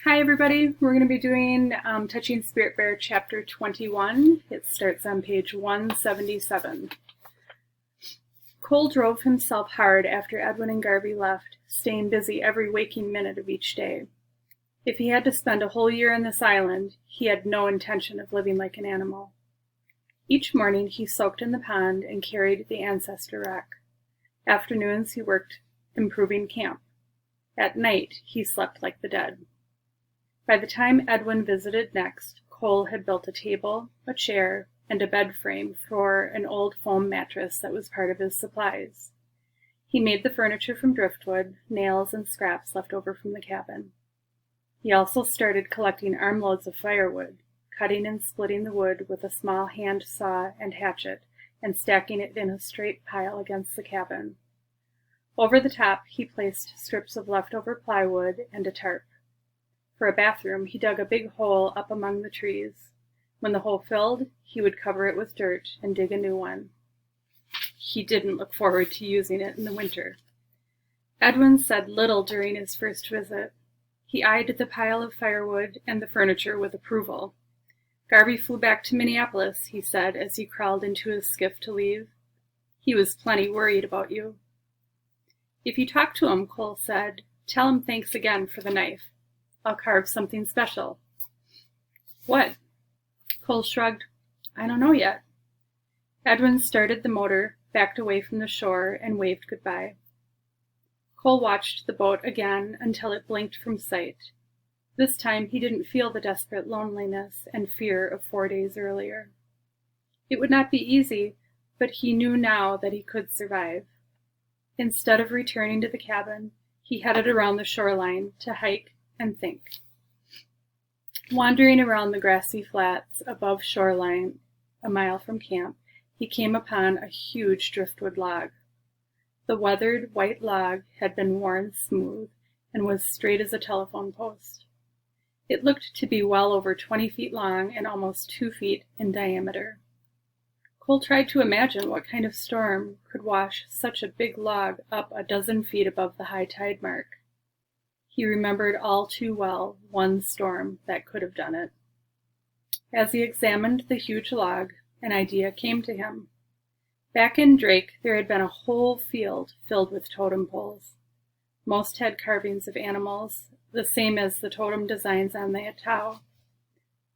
Hi everybody, we're going to be doing Touching Spiritbear Chapter 21. It starts on page 177. Cole drove himself hard after Edwin and Garvey left, staying busy every waking minute of each day. If he had to spend a whole year on this island, he had no intention of living like an animal. Each morning he soaked in the pond and carried the ancestor rock. Afternoons he worked improving camp. At night he slept like the dead. By the time Edwin visited next, Cole had built a table, a chair, and a bed frame for an old foam mattress that was part of his supplies. He made the furniture from driftwood, nails, and scraps left over from the cabin. He also started collecting armloads of firewood, cutting and splitting the wood with a small hand saw and hatchet, and stacking it in a straight pile against the cabin. Over the top, he placed strips of leftover plywood and a tarp. For a bathroom, he dug a big hole up among the trees. When the hole filled, he would cover it with dirt and dig a new one. He didn't look forward to using it in the winter. Edwin said little during his first visit. He eyed the pile of firewood and the furniture with approval. Garvey flew back to Minneapolis, he said as he crawled into his skiff to leave. He was plenty worried about you. If you talk to him, Cole said, tell him thanks again for the knife. I'll carve something special. What? Cole shrugged. I don't know yet. Edwin started the motor, backed away from the shore, and waved goodbye. Cole watched the boat again until it blinked from sight. This time he didn't feel the desperate loneliness and fear of 4 days earlier. It would not be easy, but he knew now that he could survive. Instead of returning to the cabin, he headed around the shoreline to hike and think. Wandering around the grassy flats above shoreline, a mile from camp, he came upon a huge driftwood log. The weathered white log had been worn smooth and was straight as a telephone post. It looked to be well over 20 feet long and almost 2 feet in diameter. Cole tried to imagine what kind of storm could wash such a big log up a dozen feet above the high tide mark. He remembered all too well one storm that could have done it. As he examined the huge log, an idea came to him. Back in Drake, there had been a whole field filled with totem poles. Most had carvings of animals, the same as the totem designs on the Etau.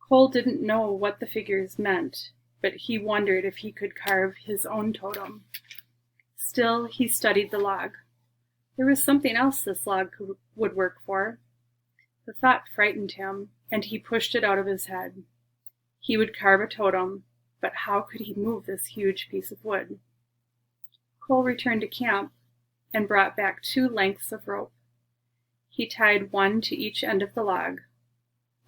Cole didn't know what the figures meant, but he wondered if he could carve his own totem. Still, he studied the log. There was something else this log would work for. The thought frightened him, and he pushed it out of his head. He would carve a totem, but how could he move this huge piece of wood? Cole returned to camp and brought back 2 lengths of rope. He tied one to each end of the log.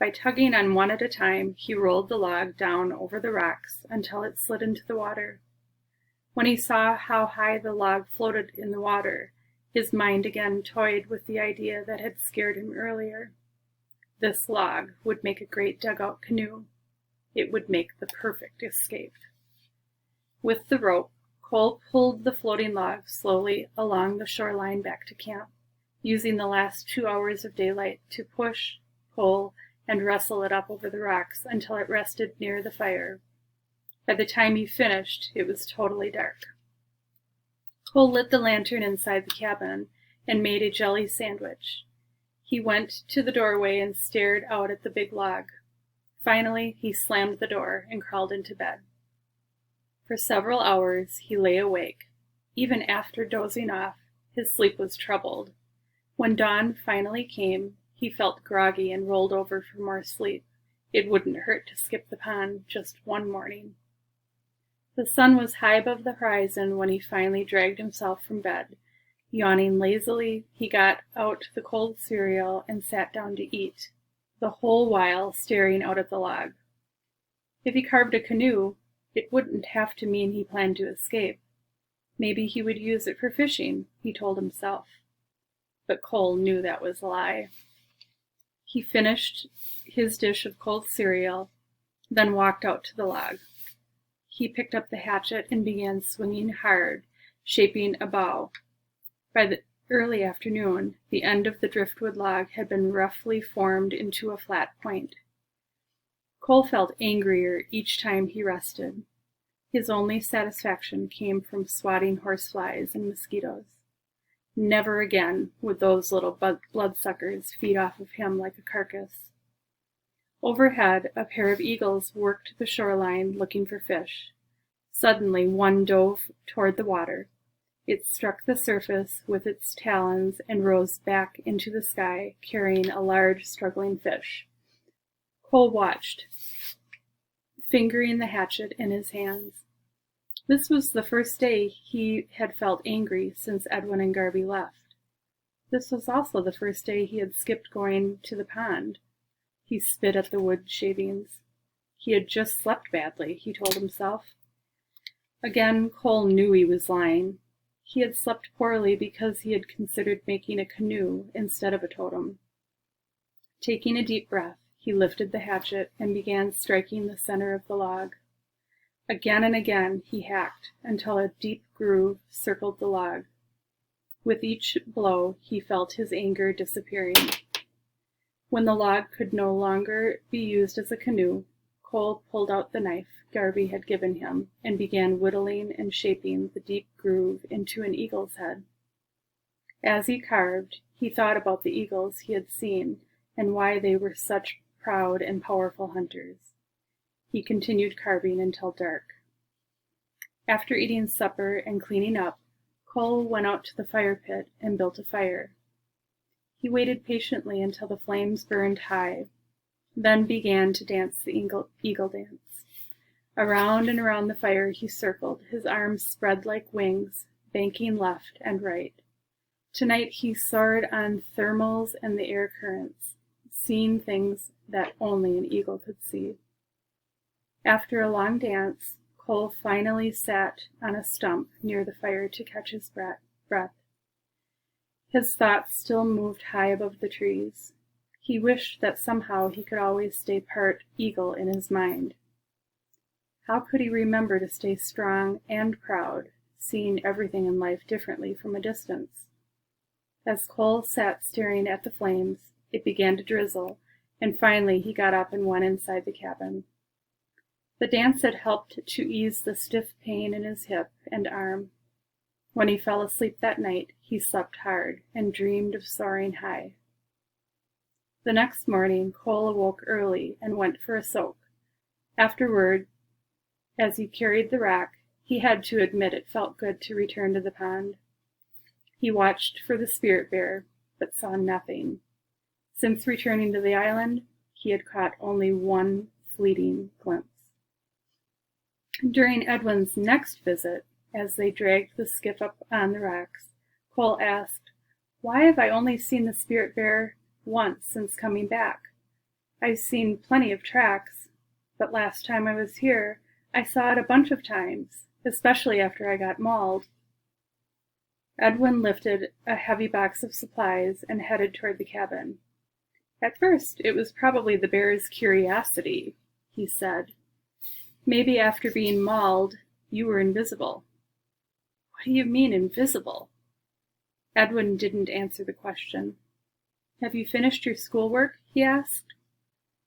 By tugging on one at a time, he rolled the log down over the rocks until it slid into the water. When he saw how high the log floated in the water, his mind again toyed with the idea that had scared him earlier. This log would make a great dugout canoe. It would make the perfect escape. With the rope, Cole pulled the floating log slowly along the shoreline back to camp, using the last 2 hours of daylight to push, pull, and wrestle it up over the rocks until it rested near the fire. By the time he finished, it was totally dark. Cole lit the lantern inside the cabin and made a jelly sandwich. He went to the doorway and stared out at the big log. Finally, he slammed the door and crawled into bed. For several hours, he lay awake. Even after dozing off, his sleep was troubled. When dawn finally came, he felt groggy and rolled over for more sleep. It wouldn't hurt to skip the pond just one morning. The sun was high above the horizon when he finally dragged himself from bed. Yawning lazily, he got out the cold cereal and sat down to eat, the whole while staring out at the log. If he carved a canoe, it wouldn't have to mean he planned to escape. Maybe he would use it for fishing, he told himself. But Cole knew that was a lie. He finished his dish of cold cereal, then walked out to the log. He picked up the hatchet and began swinging hard, shaping a bow. early afternoon, the end of the driftwood log had been roughly formed into a flat point. Cole felt angrier each time he rested. His only satisfaction came from swatting horseflies and mosquitoes. Never again would those little bloodsuckers feed off of him like a carcass. Overhead, a pair of eagles worked the shoreline looking for fish. Suddenly, one dove toward the water. It struck the surface with its talons and rose back into the sky, carrying a large, struggling fish. Cole watched, fingering the hatchet in his hands. This was the first day he had felt angry since Edwin and Garby left. This was also the first day he had skipped going to the pond. He spit at the wood shavings. He had just slept badly, he told himself. Again, Cole knew he was lying. He had slept poorly because he had considered making a canoe instead of a totem. Taking a deep breath, he lifted the hatchet and began striking the center of the log. Again and again he hacked until a deep groove circled the log. With each blow, he felt his anger disappearing. When the log could no longer be used as a canoe, Cole pulled out the knife Garby had given him and began whittling and shaping the deep groove into an eagle's head. As he carved, he thought about the eagles he had seen and why they were such proud and powerful hunters. He continued carving until dark. After eating supper and cleaning up, Cole went out to the fire pit and built a fire. He waited patiently until the flames burned high, then began to dance the eagle dance. Around and around the fire he circled, his arms spread like wings, banking left and right. Tonight he soared on thermals and the air currents, seeing things that only an eagle could see. After a long dance, Cole finally sat on a stump near the fire to catch his breath. His thoughts still moved high above the trees. He wished that somehow he could always stay part eagle in his mind. How could he remember to stay strong and proud, seeing everything in life differently from a distance? As Cole sat staring at the flames, it began to drizzle, and finally he got up and went inside the cabin. The dance had helped to ease the stiff pain in his hip and arm. When he fell asleep that night, he slept hard and dreamed of soaring high. The next morning, Cole awoke early and went for a soak. Afterward, as he carried the rack, he had to admit it felt good to return to the pond. He watched for the spirit bear, but saw nothing. Since returning to the island, he had caught only one fleeting glimpse. During Edwin's next visit, as they dragged the skiff up on the rocks, Cole asked, "Why have I only seen the spirit bear once since coming back? I've seen plenty of tracks, but last time I was here, I saw it a bunch of times, especially after I got mauled." Edwin lifted a heavy box of supplies and headed toward the cabin. "At first, it was probably the bear's curiosity," he said. "Maybe after being mauled, you were invisible." "What do you mean, invisible?" Edwin didn't answer the question. "Have you finished your schoolwork?" he asked.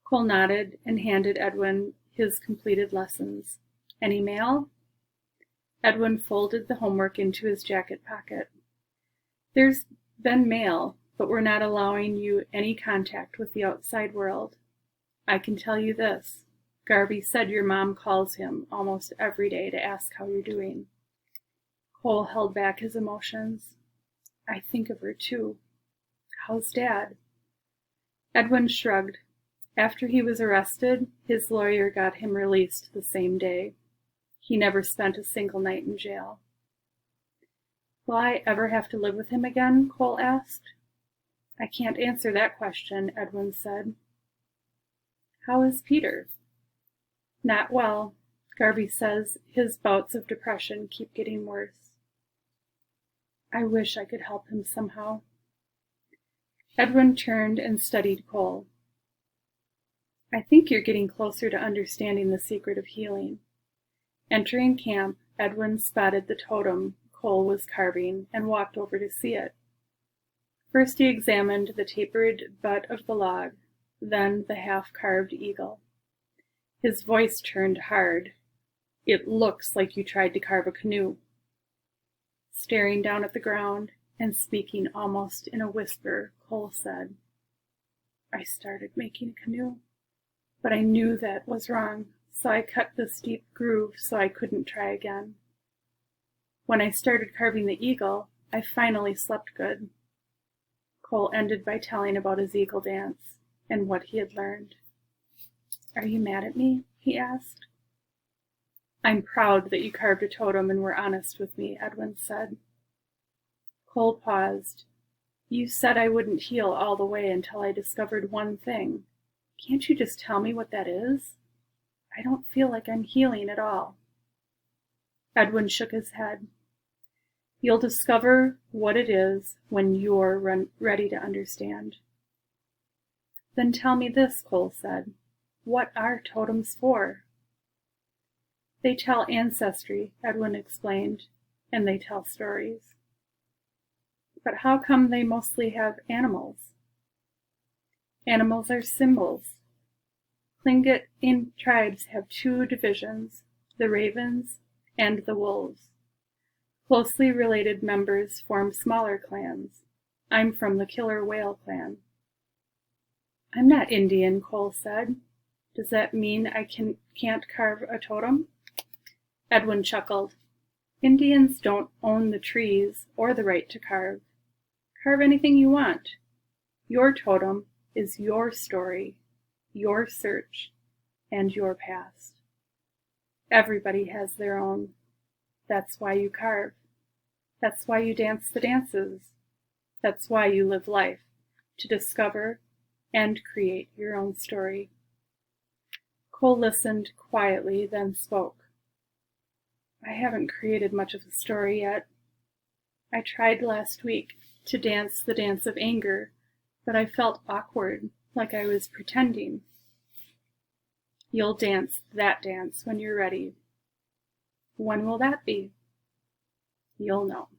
Cole nodded and handed Edwin his completed lessons. "Any mail?" Edwin folded the homework into his jacket pocket. "There's been mail, but we're not allowing you any contact with the outside world. I can tell you this. Garby said your mom calls him almost every day to ask how you're doing." Cole held back his emotions. "I think of her too. How's Dad?" Edwin shrugged. After he was arrested, his lawyer got him released the same day. He never spent a single night in jail. "Will I ever have to live with him again?" Cole asked. "I can't answer that question," Edwin said. "How is Peter?" "Not well. Garby says his bouts of depression keep getting worse." "I wish I could help him somehow." Edwin turned and studied Cole. "I think you're getting closer to understanding the secret of healing." Entering camp, Edwin spotted the totem Cole was carving and walked over to see it. First he examined the tapered butt of the log, then the half-carved eagle. His voice turned hard. "It looks like you tried to carve a canoe." Staring down at the ground and speaking almost in a whisper, Cole said, "I started making a canoe, but I knew that was wrong, so I cut this deep groove so I couldn't try again. When I started carving the eagle, I finally slept good." Cole ended by telling about his eagle dance and what he had learned. "Are you mad at me?" he asked. "I'm proud that you carved a totem and were honest with me," Edwin said. Cole paused. "You said I wouldn't heal all the way until I discovered one thing. Can't you just tell me what that is? I don't feel like I'm healing at all." Edwin shook his head. "You'll discover what it is when you're ready to understand." "Then tell me this," Cole said. "What are totems for?" "They tell ancestry," Edwin explained, "and they tell stories." "But how come they mostly have animals?" "Animals are symbols. Tlingit tribes have two divisions, the ravens and the wolves. Closely related members form smaller clans. I'm from the killer whale clan." "I'm not Indian," Cole said. "Does that mean I can't carve a totem?" Edwin chuckled. "Indians don't own the trees or the right to carve. Carve anything you want. Your totem is your story, your search, and your past. Everybody has their own. That's why you carve. That's why you dance the dances. That's why you live life, to discover and create your own story." Cole listened quietly, then spoke. "I haven't created much of a story yet. I tried last week to dance the dance of anger, but I felt awkward, like I was pretending." "You'll dance that dance when you're ready." "When will that be?" "You'll know."